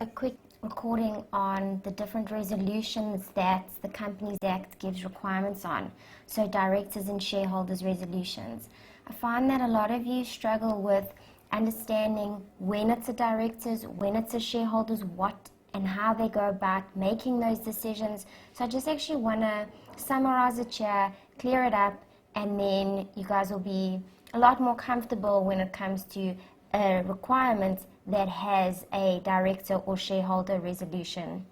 a quick recording on the different resolutions that the Companies Act gives requirements on. So directors and shareholders resolutions. I find that a lot of you struggle with understanding when it's a directors, when it's a shareholders, what and how they go about making those decisions. So I just actually want to summarize it here, clear it up, and then you guys will be a lot more comfortable when it comes to a requirement that has a director or shareholder resolution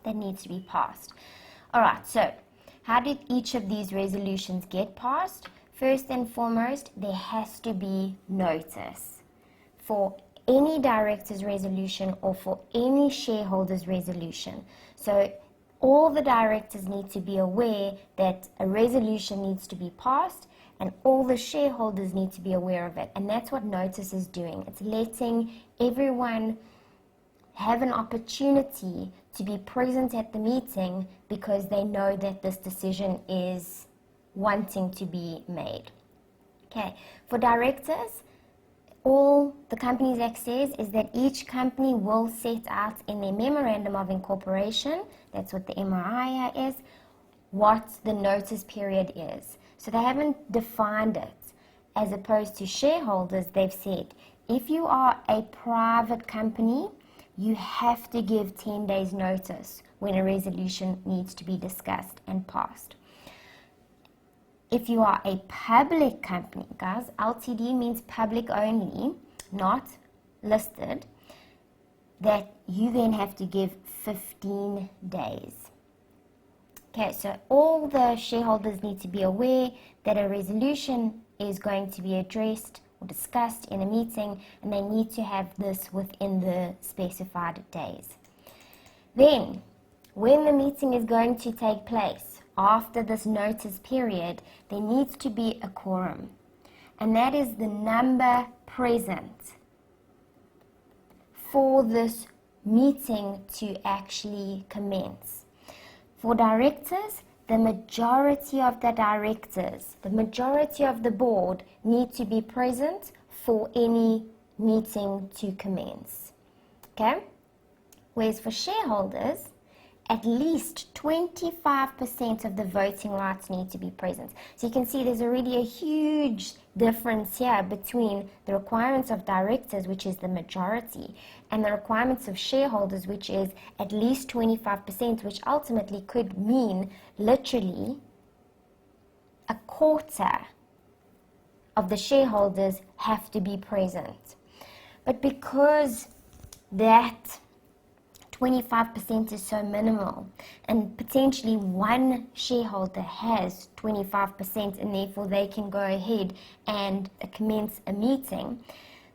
that needs to be passed. Alright, so how did each of these resolutions get passed? First and foremost, there has to be notice for any director's resolution or for any shareholder's resolution. So all the directors need to be aware that a resolution needs to be passed, and all the shareholders need to be aware of it. And that's what notice is doing. It's letting everyone have an opportunity to be present at the meeting because they know that this decision is wanting to be made. Okay, for directors, all the Companies Act says is that each company will set out in their Memorandum of Incorporation, that's what the MOI is, what the notice period is. So they haven't defined it. As opposed to shareholders, they've said, if you are a private company, you have to give 10 days notice when a resolution needs to be discussed and passed. If you are a public company, guys, LTD means public only, not listed, that you then have to give 15 days. Okay, so all the shareholders need to be aware that a resolution is going to be addressed or discussed in a meeting, and they need to have this within the specified days. Then, when the meeting is going to take place, after this notice period, there needs to be a quorum, and that is the number present for this meeting to actually commence. For directors, the majority of the directors, the majority of the board need to be present for any meeting to commence. Okay? Whereas for shareholders, at least 25% of the voting rights need to be present. So you can see there's already a huge difference here between the requirements of directors, which is the majority, and the requirements of shareholders, which is at least 25%, which ultimately could mean literally a quarter of the shareholders have to be present. But because that 25% is so minimal, and potentially one shareholder has 25%, and therefore they can go ahead and commence a meeting,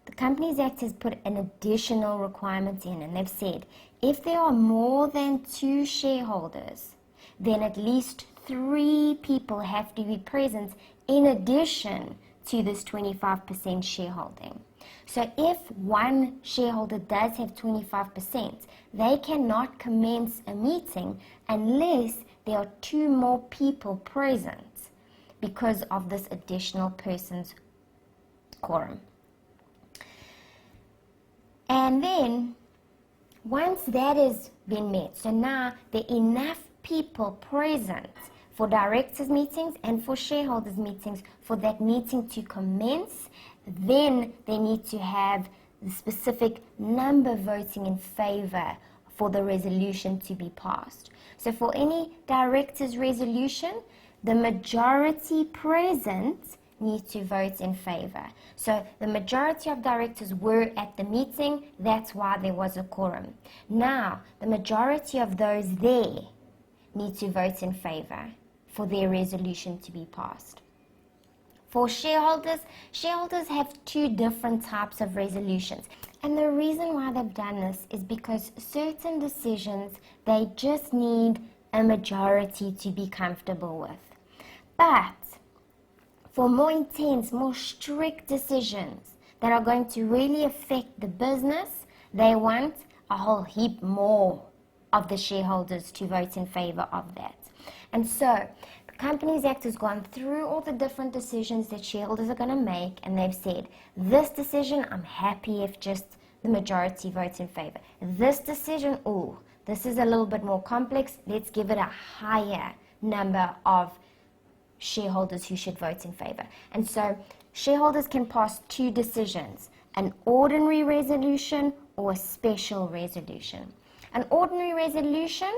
the Companies Act has put an additional requirement in, and they've said if there are more than 2 shareholders, then at least 3 people have to be present in addition to this 25% shareholding. So if one shareholder does have 25%, they cannot commence a meeting unless there are 2 more people present because of this additional person's quorum. And then, once that has been met, so now there are enough people present for directors' meetings and for shareholders' meetings for that meeting to commence, then they need to have the specific number voting in favor for the resolution to be passed. So for any director's resolution, the majority present need to vote in favor. So the majority of directors were at the meeting, that's why there was a quorum. Now, the majority of those there need to vote in favor for their resolution to be passed. For shareholders, shareholders have 2 different types of resolutions. And the reason why they've done this is because certain decisions, they just need a majority to be comfortable with. But for more intense, more strict decisions that are going to really affect the business, they want a whole heap more of the shareholders to vote in favor of that. And so, the Companies Act has gone through all the different decisions that shareholders are going to make, and they've said, this decision, I'm happy if just the majority votes in favor. This decision, this is a little bit more complex. Let's give it a higher number of shareholders who should vote in favor. And so shareholders can pass two decisions, an ordinary resolution or a special resolution. An ordinary resolution,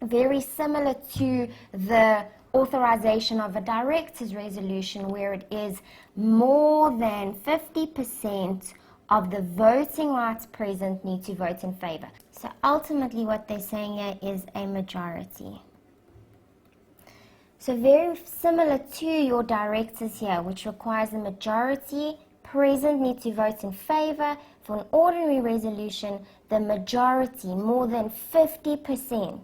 very similar to the authorization of a director's resolution, where it is more than 50% of the voting rights present need to vote in favor. So ultimately what they're saying here is a majority. So very similar to your directors here, which requires a majority present need to vote in favor. For an ordinary resolution, the majority, more than 50%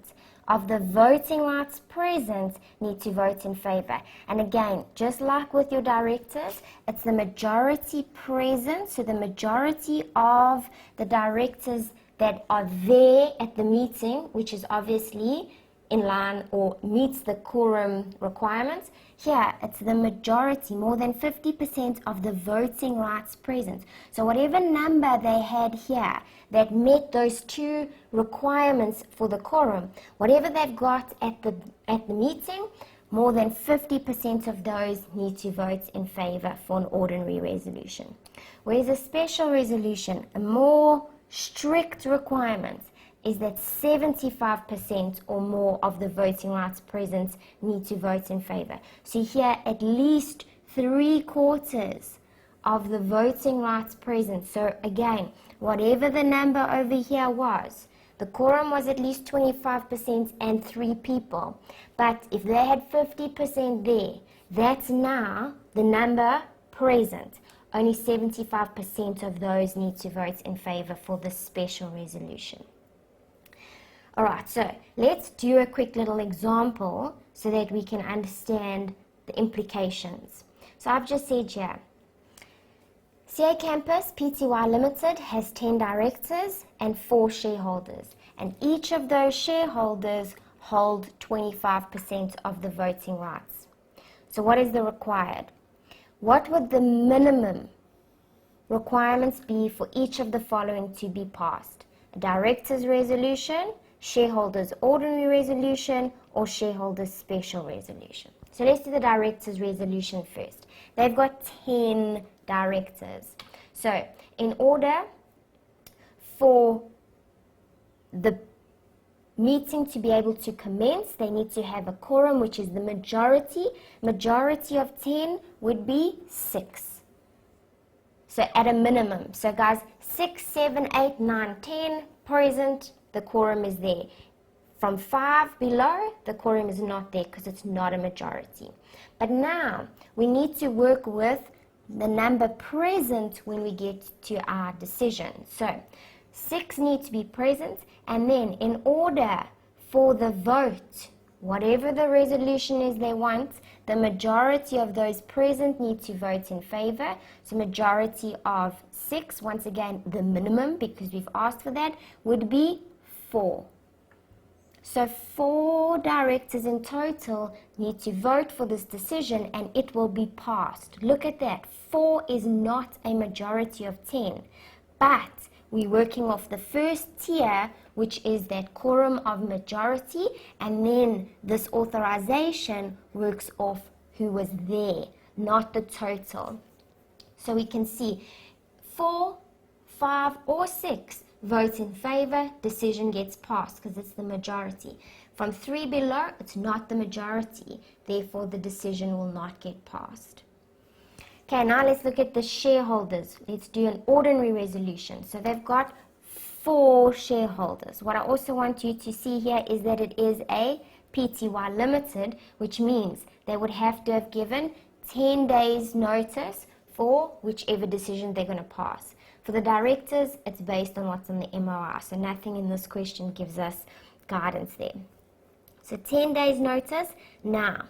of the voting rights present need to vote in favor. And again, just like with your directors, it's the majority present, so the majority of the directors that are there at the meeting, which is obviously in line or meets the quorum requirements. Here, it's the majority, more than 50% of the voting rights present. So whatever number they had here that met those two requirements for the quorum, whatever they've got at the meeting, more than 50% of those need to vote in favor for an ordinary resolution. Whereas a special resolution, a more strict requirement, is that 75% or more of the voting rights present need to vote in favor. So here, at least 3/4 of the voting rights present. So again, whatever the number over here was, the quorum was at least 25% and 3 people. But if they had 50% there, that's now the number present. Only 75% of those need to vote in favor for the special resolution. Alright, so let's do a quick little example so that we can understand the implications. So I've just said here, CA Campus Pty Limited has 10 directors and 4 shareholders, and each of those shareholders hold 25% of the voting rights. So what is the required? What would the minimum requirements be for each of the following to be passed? A director's resolution, shareholders ordinary resolution, or shareholders special resolution. So let's do the director's resolution first. They've got 10 directors. So in order for the meeting to be able to commence, they need to have a quorum, which is the majority. Majority of 10 would be 6. So at a minimum. So guys, 6, 7, 8, 9, 10 present, the quorum is there. From 5 below, the quorum is not there because it's not a majority. But now, we need to work with the number present when we get to our decision. So, 6 need to be present, and then in order for the vote, whatever the resolution is they want, the majority of those present need to vote in favor. So majority of 6, once again the minimum because we've asked for that, would be 4. So 4 directors in total need to vote for this decision and it will be passed. Look at that, 4 is not a majority of 10, but we're working off the first tier, which is that quorum of majority, and then this authorization works off who was there, not the total. So we can see 4, 5, or 6 vote in favor, decision gets passed because it's the majority. From 3 below, it's not the majority, therefore the decision will not get passed. Okay, now let's look at the shareholders. Let's do an ordinary resolution. So they've got 4 shareholders. What I also want you to see here is that it is a Pty Limited, which means they would have to have given 10 days notice for whichever decision they're going to pass. For the directors, it's based on what's on the MOR, so nothing in this question gives us guidance there. So 10 days notice. Now,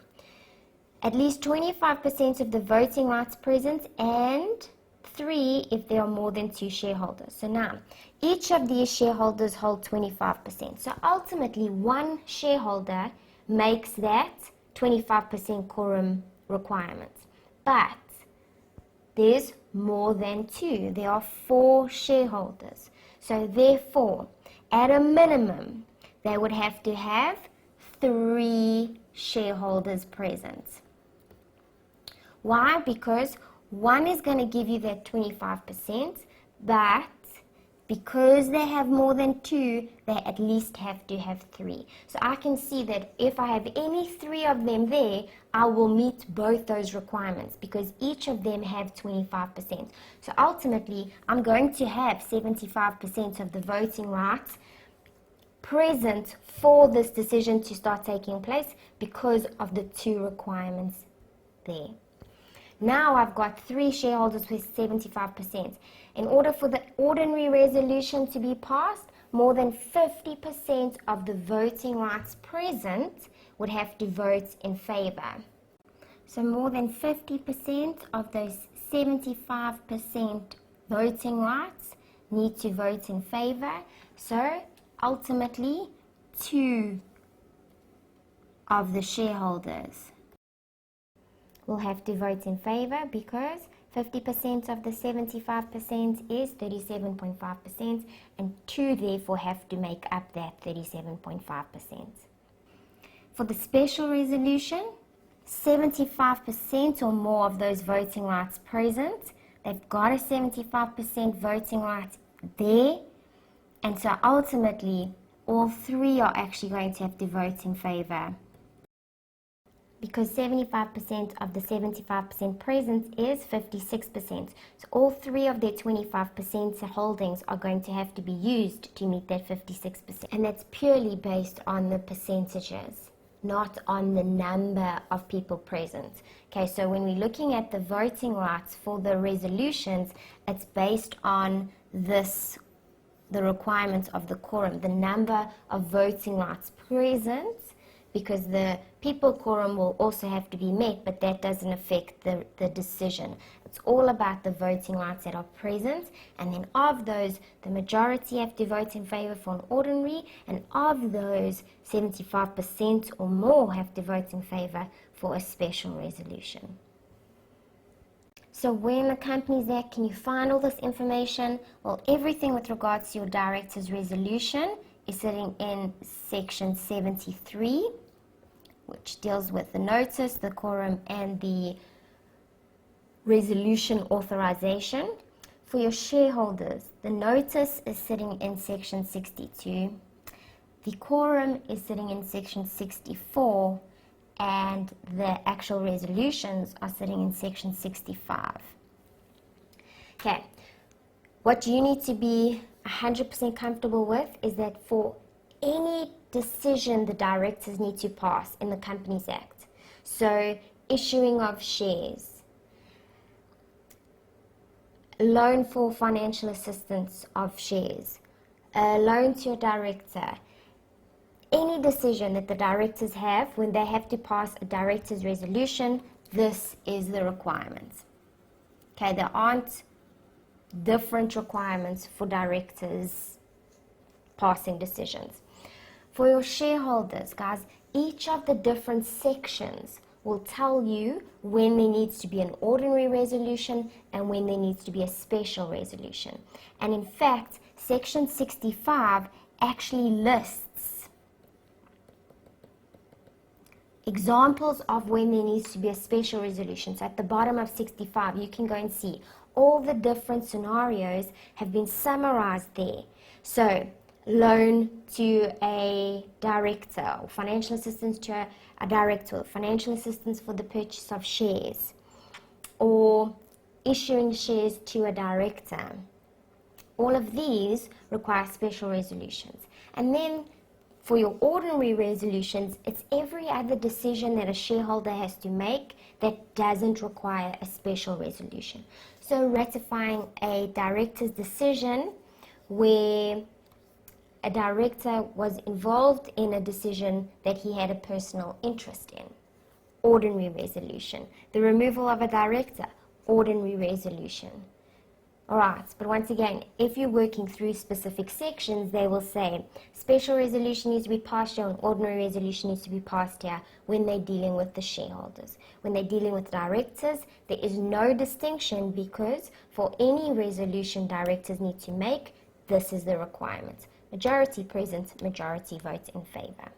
at least 25% of the voting rights present and 3 if there are more than 2 shareholders. So now, each of these shareholders hold 25%. So ultimately, one shareholder makes that 25% quorum requirement. But there's more than 2. There are 4 shareholders. So therefore, at a minimum, they would have to have 3 shareholders present. Why? Because one is going to give you that 25%, but because they have more than 2, they at least have to have 3. So I can see that if I have any 3 of them there, I will meet both those requirements because each of them have 25%. So ultimately, I'm going to have 75% of the voting rights present for this decision to start taking place because of the 2 requirements there. Now I've got 3 shareholders with 75%. In order for the ordinary resolution to be passed, more than 50% of the voting rights present would have to vote in favor. So more than 50% of those 75% voting rights need to vote in favor. So ultimately, 2 of the shareholders will have to vote in favor because 50% of the 75% is 37.5%, and 2 therefore have to make up that 37.5%. For the special resolution, 75% or more of those voting rights present, they've got a 75% voting right there, and so ultimately all 3 are actually going to have to vote in favor. Because 75% of the 75% present is 56%. So all 3 of their 25% holdings are going to have to be used to meet that 56%. And that's purely based on the percentages, not on the number of people present. Okay, so when we're looking at the voting rights for the resolutions, it's based on the requirements of the quorum, the number of voting rights present, because the people quorum will also have to be met, but that doesn't affect the decision. It's all about the voting rights that are present, and then of those, the majority have to vote in favor for an ordinary, and of those, 75% or more have to vote in favor for a special resolution. So where in the Companies Act can you find all this information? Well, everything with regards to your director's resolution is sitting in section 73, which deals with the notice, the quorum, and the resolution authorization. For your shareholders, the notice is sitting in section 62, the quorum is sitting in section 64, and the actual resolutions are sitting in section 65. Okay, what you need to be 100% comfortable with is that for any decision the directors need to pass in the Companies Act, so issuing of shares, loan for financial assistance of shares, a loan to a director, any decision that the directors have when they have to pass a director's resolution, this is the requirements. Okay, there aren't different requirements for directors passing decisions. For your shareholders, guys, each of the different sections will tell you when there needs to be an ordinary resolution and when there needs to be a special resolution. And in fact, section 65 actually lists examples of when there needs to be a special resolution. So at the bottom of 65, you can go and see all the different scenarios have been summarized there. So loan to a director, or financial assistance to a director, financial assistance for the purchase of shares, or issuing shares to a director. All of these require special resolutions. And then for your ordinary resolutions, it's every other decision that a shareholder has to make that doesn't require a special resolution. So ratifying a director's decision where a director was involved in a decision that he had a personal interest in, ordinary resolution. The removal of a director, ordinary resolution. Alright, but once again, if you're working through specific sections, they will say special resolution needs to be passed here and ordinary resolution needs to be passed here when they're dealing with the shareholders. When they're dealing with directors, there is no distinction because for any resolution directors need to make, this is the requirement. Majority present, majority vote in favor.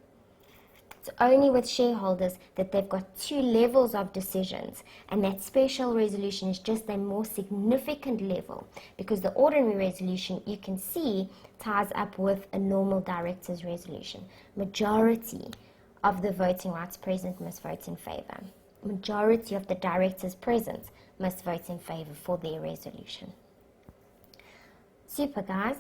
It's only with shareholders that they've got two levels of decisions, and that special resolution is just a more significant level because the ordinary resolution, you can see, ties up with a normal director's resolution. Majority of the voting rights present must vote in favor. Majority of the directors present must vote in favor for their resolution. Super, guys.